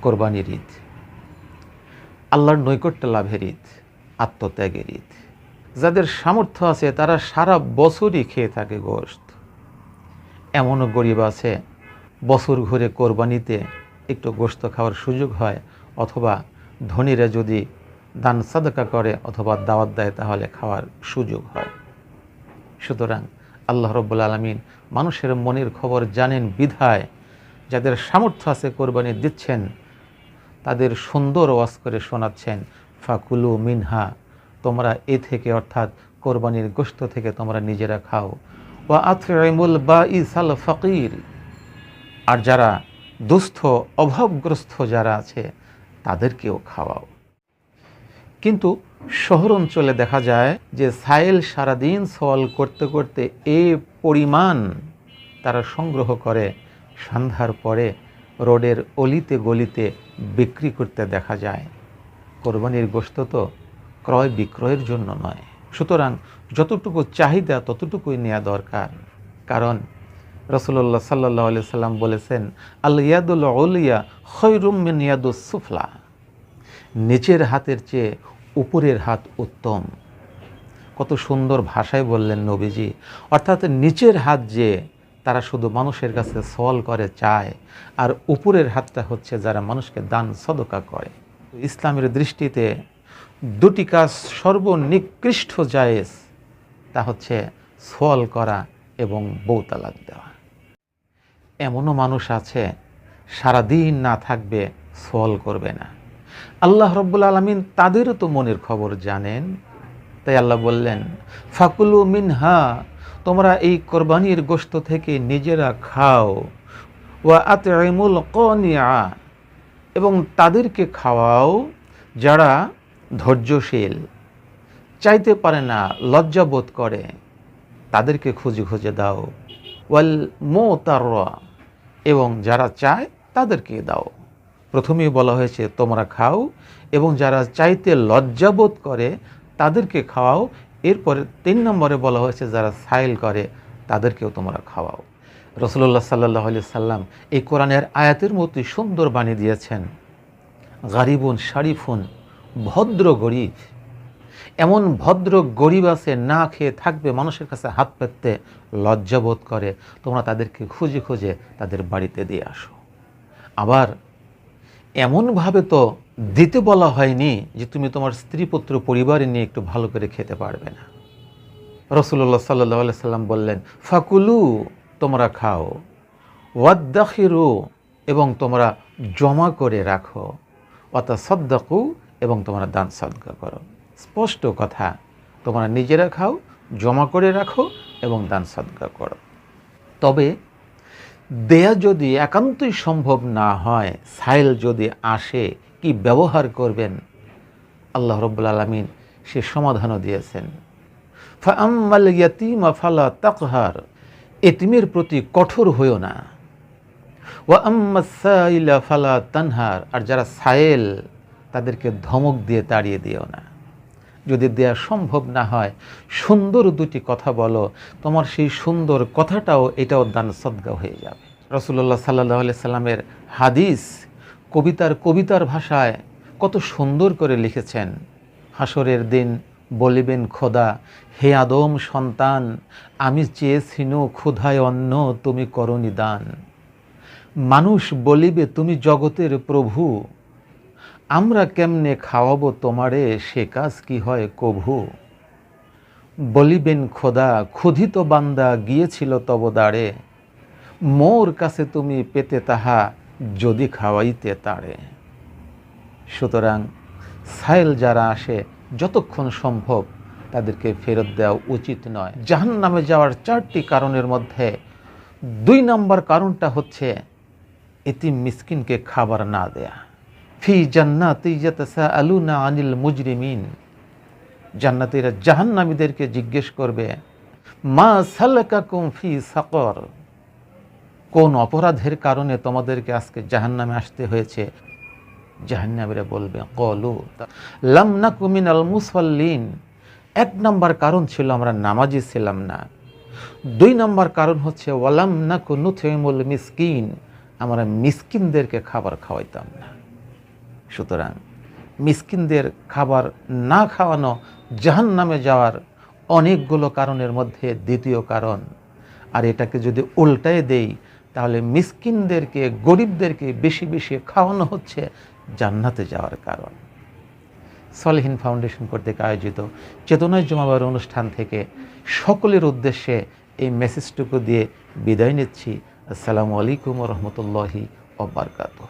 কোরবানির ঈদ, আল্লাহর নৈকট্য লাভের ঈদ, আত্মত্যাগের ঈদ। যাদের সামর্থ্য আছে তারা সারা বছরই খেয়ে থাকে গোশত। এমনও গরিব আছে বছর ঘুরে কোরবানিতে একটু গোশত খাওয়ার সুযোগ হয়, অথবা ধনীরা যদি দান সাদকা করে অথবা দাওয়াত দেয় তাহলে খাওয়ার সুযোগ হয়। সুতরাং আল্লাহ রাব্বুল আলামিন মানুষের মনের খবর জানেন বিধায় যাদের সামর্থ্য আছে কোরবানি দিচ্ছেন, তাদের সুন্দর ওয়াজ করে শোনাচ্ছেন, ফাকুলু মিনহা, তোমরা এ থেকে অর্থাৎ কোরবানির গোশত থেকে তোমরা নিজেরা খাও। ওয়া আতইমুল বাঈসাল ফাকির, আর যারা দুস্থ অভাবগ্রস্ত যারা আছে তাদেরকেও খাওয়াও। কিন্তু শহর অঞ্চলে দেখা যায় যে সাইল সারাদিন সওয়াল করতে করতে এ পরিমাণ তারা সংগ্রহ করে, সন্ধ্যার পরে রোডের অলিতে গলিতে বিক্রি করতে দেখা যায়। কোরবানির গোশত তো ক্রয় বিক্রয়ের জন্য নয়। সুতরাং যতটুকু চাহিদা ততটুকুই নেওয়া দরকার। কারণ রাসূলুল্লাহ সাল্লাল্লাহু আলাইহি সাল্লাম বলেছেন, আল ইয়াদুল উলিয়া খায়রুম মিন ইয়াদুস সুফলা, নিচের হাতের চেয়ে উপরের হাত উত্তম। কত সুন্দর ভাষায় বললেন নবীজি। অর্থাৎ নিচের হাত যে তারা শুধু মানুষের কাছে সওয়াল করে, চায়, আর উপরের হাতটা হচ্ছে যারা মানুষকে দান সদকা করে। ইসলামের দৃষ্টিতে দুটি কাজ সর্বনিকৃষ্ট জায়েজ, তা হচ্ছে সওয়াল করা এবং বউ তালাক দেওয়া। এমনও মানুষ আছে সারাদিন না থাকবে, সওয়াল করবে না। আল্লাহ রাব্বুল আলামিন তাদেরও তো মনের খবর জানেন। তাই আল্লাহ বললেন, ফাকুলু মিনহা, তোমরা এই কোরবানির গোশত থেকে নিজেরা খাও। ওয়া আতইমুল কানিআ, এবং তাদেরকে খাওয়াও যারা ধৈর্যশীল, চাইতে পারে না, লজ্জাবোধ করে, তাদেরকে খুঁজে খুঁজে দাও। ওয়াল মুতাররা, এবং যারা চায় তাদেরকে দাও। প্রথমেই বলা হয়েছে তোমরা খাও, এবং যারা চাইতে লজ্জাবোধ করে তাদেরকে খাওয়াও। এরপরে 3 নম্বরে বলা হয়েছে যারা সাইল করে তাদেরকেও তোমরা খাওয়াও। রাসূলুল্লাহ সাল্লাল্লাহু আলাইহি সাল্লাম এই কোরআনের আয়াতের মতোই সুন্দর বাণী দিয়েছেন, গারিবুন শারিফুন, ভদ্র গরিব। এমন ভদ্র গরিব আছে না খেয়ে থাকবে, মানুষের কাছে হাত পেতে লজ্জাবোধ করে, তোমরা তাদেরকে খুঁজে খুঁজে তাদের বাড়িতে দিয়ে আসো। আবার এমনভাবে তো দিতে বলা হয়নি যে তুমি তোমার স্ত্রী পুত্র পরিবারে নিয়ে একটু ভালো করে খেতে পারবে না। রাসূলুল্লাহ সাল্লাল্লাহু আলাইহি সাল্লাম বললেন, ফাকুলু, তোমরা খাও, ওয়াদ্দাখিরু, এবং তোমরা জমা করে রাখো, ওয়াতাসাদ্দাকু, এবং তোমরা দান সাদকা করো। স্পষ্ট কথা, তোমরা নিজেরা খাও, জমা করে রাখো এবং দান সাদকা করো। তবে দেয়া যদি একান্তই সম্ভব না হয়, সাইল যদি আসে, কি ব্যবহার করবেন আল্লাহ রাব্বুল আলামিন সে সমাধানও দিয়েছেন। ফাআম্মাল ইয়াতীমা ফালা তাকহার, এতিমের প্রতি কঠোর হইও না। ওয়া আম্মাস সাইলা ফালা তানহার, আর যারা সাইল তাদেরকে ধমক দিয়ে তাড়িয়ে দিও না। যদি দেয়া সম্ভব না হয় সুন্দর দুটি কথা বলো, তোমার সেই সুন্দর কথাটাও এটাও দান সদকা হয়ে যাবে। রাসূলুল্লাহ সাল্লাল্লাহু আলাইহি সাল্লামের হাদিস কবিতার ভাষায় কত সুন্দর করে লিখেছেন। হাসরের দিন বলিবেন খোদা, হে আদম সন্তান, আমি চেয়েছিনু ক্ষুধায় অন্ন, তুমি করনি দান। মানুষ বলিবে তুমি জগতের প্রভু, আমরা কেমনে খাওয়াবো তোমারে, সে কাজ কি হয় কভু। বলিবেন খোদা, ক্ষুধিত বান্দা গিয়েছিল তব দ্বারে, মোর কাছে তুমি পেতে তাহা, যদি খাওয়াইতে তারে। সুতরাং সাইল যারা আসে যতক্ষণ সম্ভব তাদেরকে ফেরত দেওয়া উচিত নয়। জাহান্নামে যাওয়ার 4টি কারণের মধ্যে 2 নম্বর কারণটা হচ্ছে এতিম মিসকিনকে খাবার না দেয়া। ফি জান্নাতি ইয়াতাসাআলুনা আনিল মুজরিমিন, জান্নাতীরা জাহান্নামীদেরকে জিজ্ঞেস করবে, মা সালাকাকুম ফি সাকর, কোন অপরাধের কারণে তোমাদেরকে আজকে জাহান্নামে আসতে হয়েছে। জাহান্নামীরা বলবে, ক্বালু লাম নাকু মিনাল মুসাল্লিন, 1 নম্বর কারণ ছিল আমরা নামাজি ছিলাম না। 2 নম্বর কারণ হচ্ছে ওয়ালাম নাকু নুতইমুল মিসকিন, আমরা মিসকিনদেরকে খাবার খাওয়াইতাম না। সুতরাং মিসকিনদের খাবার না খাওয়ানো জাহান্নামে যাওয়ার অনেকগুলো কারণের মধ্যে দ্বিতীয় কারণ। আর এটাকে যদি উল্টায় দেই তাহলে মিসকিনদেরকে, গরিবদেরকে বেশি বেশি খাওয়ানো হচ্ছে জান্নাতে যাওয়ার কারণ। সলেহীন ফাউন্ডেশন কর্তৃক আয়োজিত চেতনায় জুমাবার অনুষ্ঠান থেকে সকলের উদ্দেশ্যে এই মেসেজটুকু দিয়ে বিদায় নিচ্ছি। আসসালামু আলাইকুম ওয়া রাহমাতুল্লাহি ওয়া বারাকাতুহু।